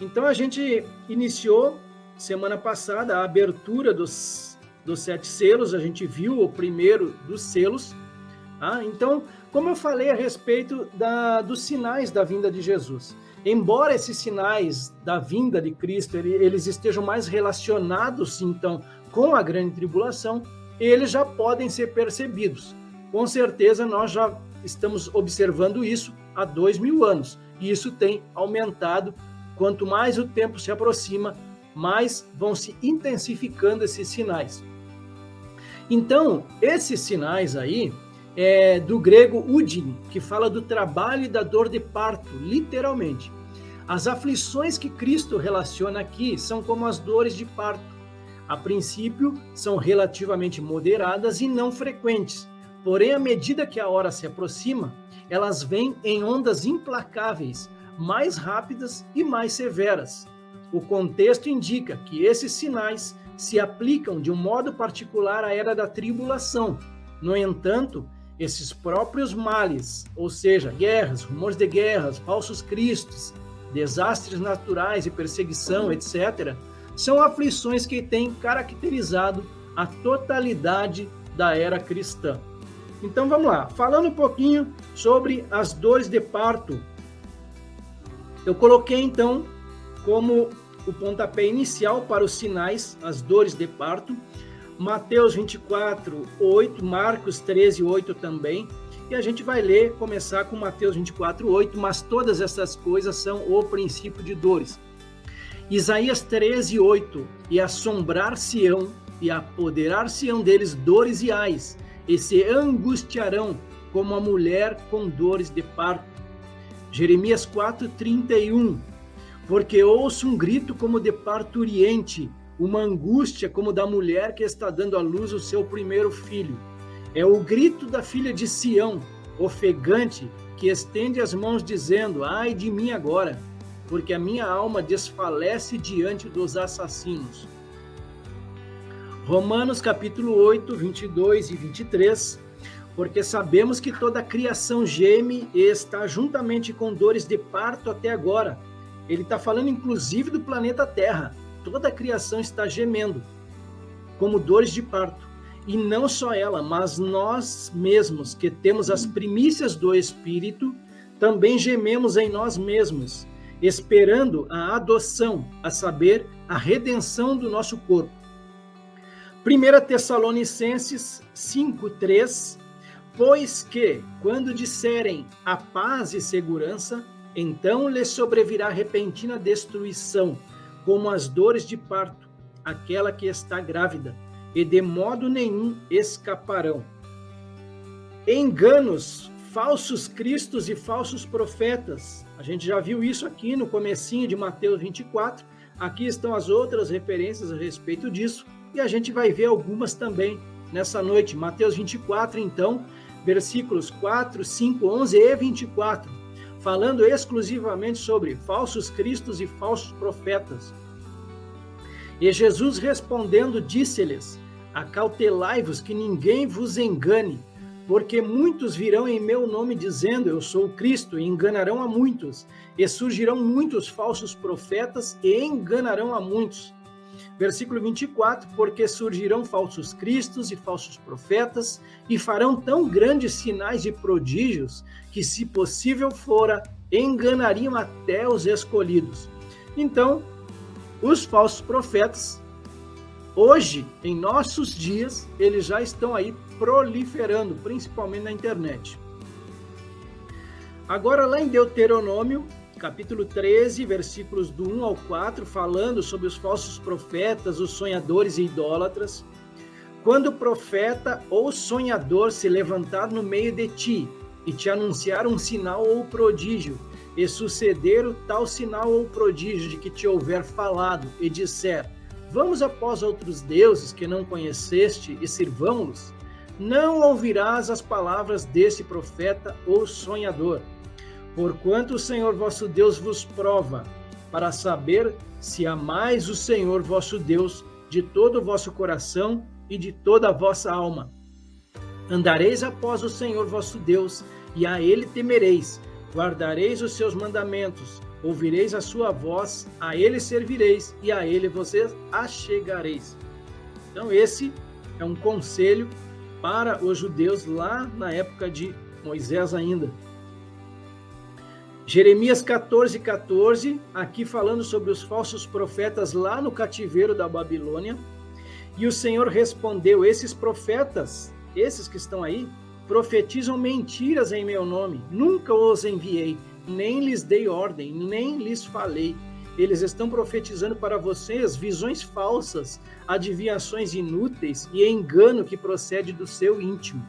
Então, a gente iniciou, semana passada, a abertura dos 7 selos, a gente viu o primeiro dos selos. Então, como eu falei a respeito dos sinais da vinda de Jesus, embora esses sinais da vinda de Cristo, eles estejam mais relacionados, então, com a grande tribulação, eles já podem ser percebidos. Com certeza, nós já estamos observando isso há 2000 anos, e isso tem aumentado. Quanto mais o tempo se aproxima, mais vão se intensificando esses sinais. Então, esses sinais aí, do grego udin, que fala do trabalho e da dor de parto, literalmente. As aflições que Cristo relaciona aqui são como as dores de parto. A princípio, são relativamente moderadas e não frequentes. Porém, à medida que a hora se aproxima, elas vêm em ondas implacáveis, mais rápidas e mais severas. O contexto indica que esses sinais se aplicam de um modo particular à era da tribulação. No entanto, esses próprios males, ou seja, guerras, rumores de guerras, falsos cristos, desastres naturais e perseguição, etc., são aflições que têm caracterizado a totalidade da era cristã. Então vamos lá, falando um pouquinho sobre as dores de parto. Eu coloquei então como o pontapé inicial para os sinais, as dores de parto, Mateus 24, 8, Marcos 13, 8 também, e a gente vai ler, começar com Mateus 24, 8, mas todas essas coisas são o princípio de dores. Isaías 13, 8, e assombrar-se-ão, e apoderar-se-ão deles dores e ais, e se angustiarão como a mulher com dores de parto. Jeremias 4, 31, porque ouço um grito como de parturiente, uma angústia como da mulher que está dando à luz o seu primeiro filho. É o grito da filha de Sião, ofegante, que estende as mãos dizendo, ai de mim agora, porque a minha alma desfalece diante dos assassinos. Romanos capítulo 8, 22 e 23, porque sabemos que toda a criação geme e está juntamente com dores de parto até agora. Ele está falando inclusive do planeta Terra. Toda a criação está gemendo, como dores de parto. E não só ela, mas nós mesmos, que temos as primícias do Espírito, também gememos em nós mesmos, esperando a adoção, a saber, a redenção do nosso corpo. 1 Tessalonicenses 5:3, pois que, quando disserem a paz e segurança, então lhes sobrevirá repentina destruição, como as dores de parto, aquela que está grávida, e de modo nenhum escaparão. Enganos, falsos cristos e falsos profetas. A gente já viu isso aqui no comecinho de Mateus 24. Aqui estão as outras referências a respeito disso, e a gente vai ver algumas também nessa noite. Mateus 24, então, versículos 4, 5, 11 e 24, falando exclusivamente sobre falsos cristos e falsos profetas. E Jesus respondendo disse-lhes, acautelai-vos que ninguém vos engane, porque muitos virão em meu nome dizendo, eu sou o Cristo, e enganarão a muitos, e surgirão muitos falsos profetas e enganarão a muitos. Versículo 24, porque surgirão falsos cristos e falsos profetas, e farão tão grandes sinais e prodígios, que se possível fora, enganariam até os escolhidos. Então, os falsos profetas, hoje, em nossos dias, eles já estão aí proliferando, principalmente na internet. Agora, lá em Deuteronômio, capítulo 13, versículos do 1 ao 4, falando sobre os falsos profetas, os sonhadores e idólatras. Quando o profeta ou sonhador se levantar no meio de ti e te anunciar um sinal ou prodígio, e suceder o tal sinal ou prodígio de que te houver falado, e disser, vamos após outros deuses que não conheceste e sirvamo-los, não ouvirás as palavras desse profeta ou sonhador. Porquanto o Senhor vosso Deus vos prova, para saber se amais o Senhor vosso Deus de todo o vosso coração e de toda a vossa alma. Andareis após o Senhor vosso Deus, e a ele temereis, guardareis os seus mandamentos, ouvireis a sua voz, a ele servireis e a ele vocês achegareis. Então esse é um conselho para os judeus lá na época de Moisés ainda. Jeremias 14:14, aqui falando sobre os falsos profetas lá no cativeiro da Babilônia. E o Senhor respondeu: esses profetas, esses que estão aí, profetizam mentiras em meu nome. Nunca os enviei, nem lhes dei ordem, nem lhes falei. Eles estão profetizando para vocês visões falsas, adivinhações inúteis e engano que procede do seu íntimo.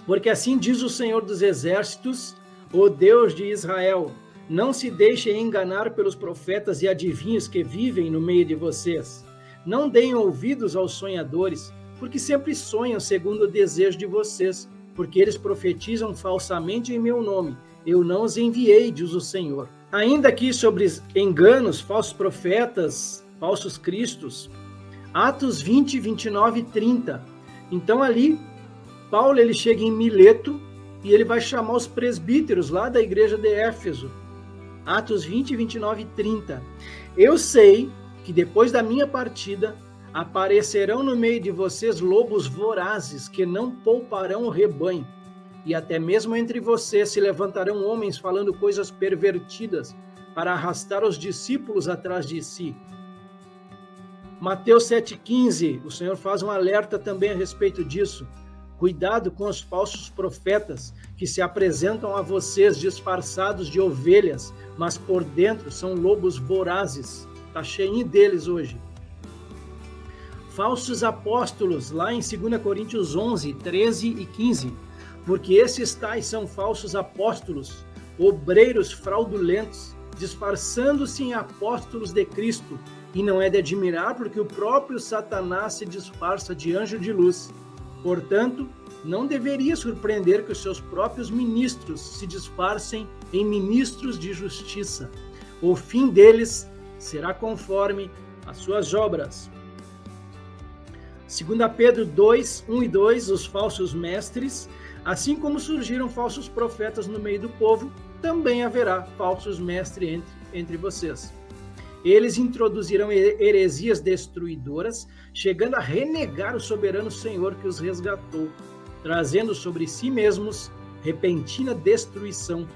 Porque assim diz o Senhor dos Exércitos, o Deus de Israel: não se deixem enganar pelos profetas e adivinhos que vivem no meio de vocês. Não deem ouvidos aos sonhadores, porque sempre sonham segundo o desejo de vocês, porque eles profetizam falsamente em meu nome. Eu não os enviei, diz o Senhor. Ainda aqui sobre enganos, falsos profetas, falsos cristos, Atos 20, 29 e 30. Então ali, Paulo ele chega em Mileto e ele vai chamar os presbíteros lá da igreja de Éfeso. Atos 20, 29 e 30. Eu sei que depois da minha partida aparecerão no meio de vocês lobos vorazes que não pouparão o rebanho. E até mesmo entre vocês se levantarão homens falando coisas pervertidas para arrastar os discípulos atrás de si. Mateus 7,15, o Senhor faz um alerta também a respeito disso. Cuidado com os falsos profetas que se apresentam a vocês disfarçados de ovelhas, mas por dentro são lobos vorazes. Está cheinho deles hoje. Falsos apóstolos, lá em 2 Coríntios 11, 13 e 15. Porque esses tais são falsos apóstolos, obreiros fraudulentos, disfarçando-se em apóstolos de Cristo. E não é de admirar, porque o próprio Satanás se disfarça de anjo de luz. Portanto, não deveria surpreender que os seus próprios ministros se disfarcem em ministros de justiça. O fim deles será conforme as suas obras. 2 Pedro 2, 1 e 2, os falsos mestres. Assim como surgiram falsos profetas no meio do povo, também haverá falsos mestres entre vocês. Eles introduzirão heresias destruidoras, chegando a renegar o soberano Senhor que os resgatou, trazendo sobre si mesmos repentina destruição.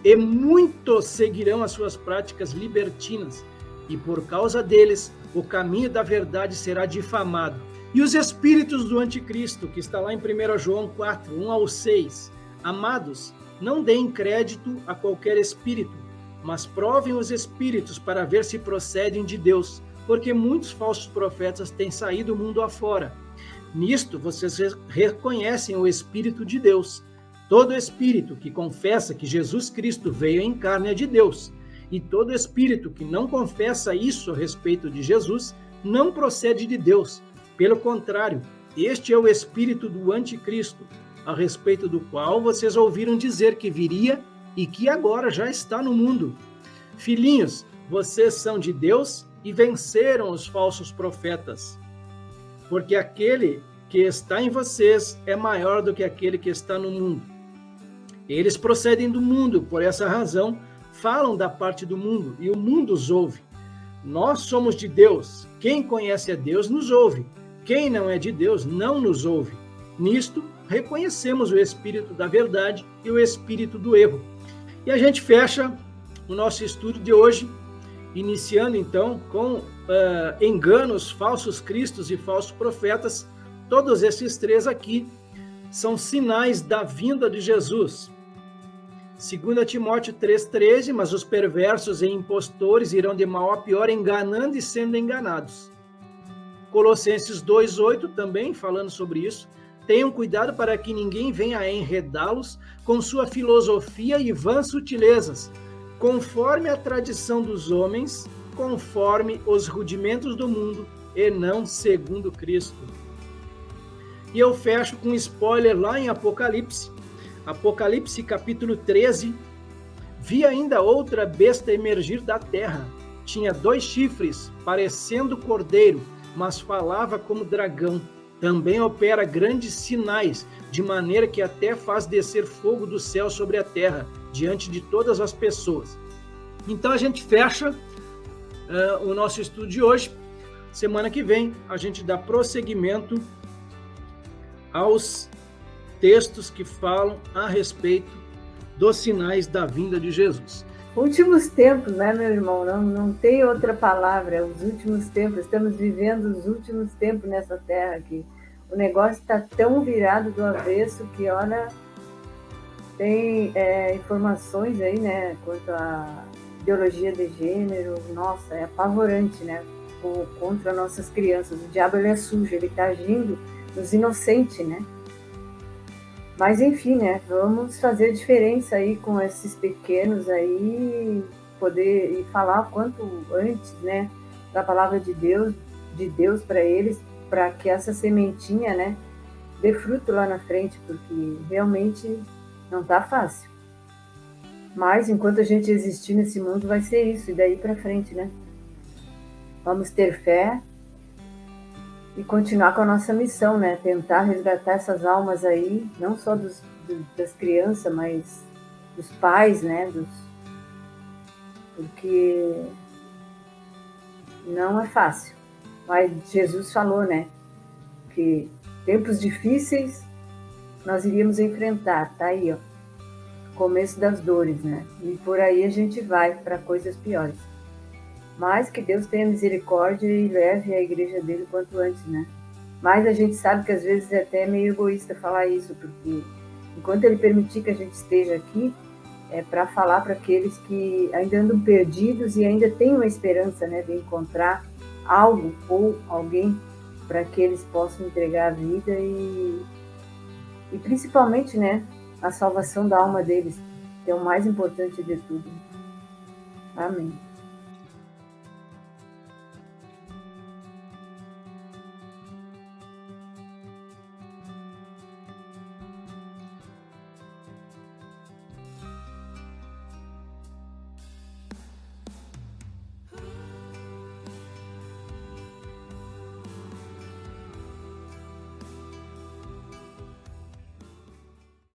E muitos seguirão as suas práticas libertinas, e por causa deles o caminho da verdade será difamado. E os espíritos do anticristo, que está lá em 1 João 4, 1 ao 6. Amados, não deem crédito a qualquer espírito, mas provem os espíritos para ver se procedem de Deus, porque muitos falsos profetas têm saído mundo afora. Nisto vocês reconhecem o Espírito de Deus. Todo espírito que confessa que Jesus Cristo veio em carne é de Deus, e todo espírito que não confessa isso a respeito de Jesus não procede de Deus. Pelo contrário, este é o espírito do anticristo, a respeito do qual vocês ouviram dizer que viria e que agora já está no mundo. Filhinhos, vocês são de Deus e venceram os falsos profetas, porque aquele que está em vocês é maior do que aquele que está no mundo. Eles procedem do mundo, por essa razão falam da parte do mundo e o mundo os ouve. Nós somos de Deus. Quem conhece a Deus nos ouve. Quem não é de Deus não nos ouve. Nisto, reconhecemos o espírito da verdade e o espírito do erro. E a gente fecha o nosso estudo de hoje, iniciando então com enganos, falsos cristos e falsos profetas. Todos esses três aqui são sinais da vinda de Jesus. 2 Timóteo 3,13, mas os perversos e impostores irão de mal a pior, enganando e sendo enganados. Colossenses 2,8 também falando sobre isso. Tenham cuidado para que ninguém venha a enredá-los com sua filosofia e vãs sutilezas, conforme a tradição dos homens, conforme os rudimentos do mundo e não segundo Cristo. E eu fecho com um spoiler lá em Apocalipse. Apocalipse capítulo 13. Vi ainda outra besta emergir da terra. Tinha 2 chifres, parecendo cordeiro, mas falava como dragão. Também opera grandes sinais, de maneira que até faz descer fogo do céu sobre a terra, diante de todas as pessoas. Então a gente fecha o nosso estudo de hoje. Semana que vem a gente dá prosseguimento aos textos que falam a respeito dos sinais da vinda de Jesus. Últimos tempos, né, meu irmão? Não tem outra palavra. Os últimos tempos. Estamos vivendo os últimos tempos nessa terra aqui. O negócio está tão virado do avesso que, olha, tem informações aí, né, quanto à ideologia de gênero. Nossa, é apavorante, né? Contra nossas crianças. O diabo, ele é sujo, ele está agindo nos inocentes, né? Mas, enfim, né? Vamos fazer diferença aí com esses pequenos aí, poder e falar o quanto antes, né? Da palavra de Deus para eles, para que essa sementinha, né? Dê fruto lá na frente, porque realmente não tá fácil. Mas, enquanto a gente existir nesse mundo, vai ser isso, e daí para frente, né? Vamos ter fé e continuar com a nossa missão, né? Tentar resgatar essas almas aí, não só das crianças, mas dos pais, né? Porque não é fácil. Mas Jesus falou, né? Que tempos difíceis nós iríamos enfrentar, tá aí, ó. Começo das dores, né? E por aí a gente vai para coisas piores. Mas que Deus tenha misericórdia e leve a igreja dele quanto antes, né? Mas a gente sabe que às vezes é até meio egoísta falar isso, porque enquanto ele permitir que a gente esteja aqui, é para falar para aqueles que ainda andam perdidos e ainda têm uma esperança, né, de encontrar algo ou alguém para que eles possam entregar a vida e principalmente, né, a salvação da alma deles, que é o mais importante de tudo. Amém.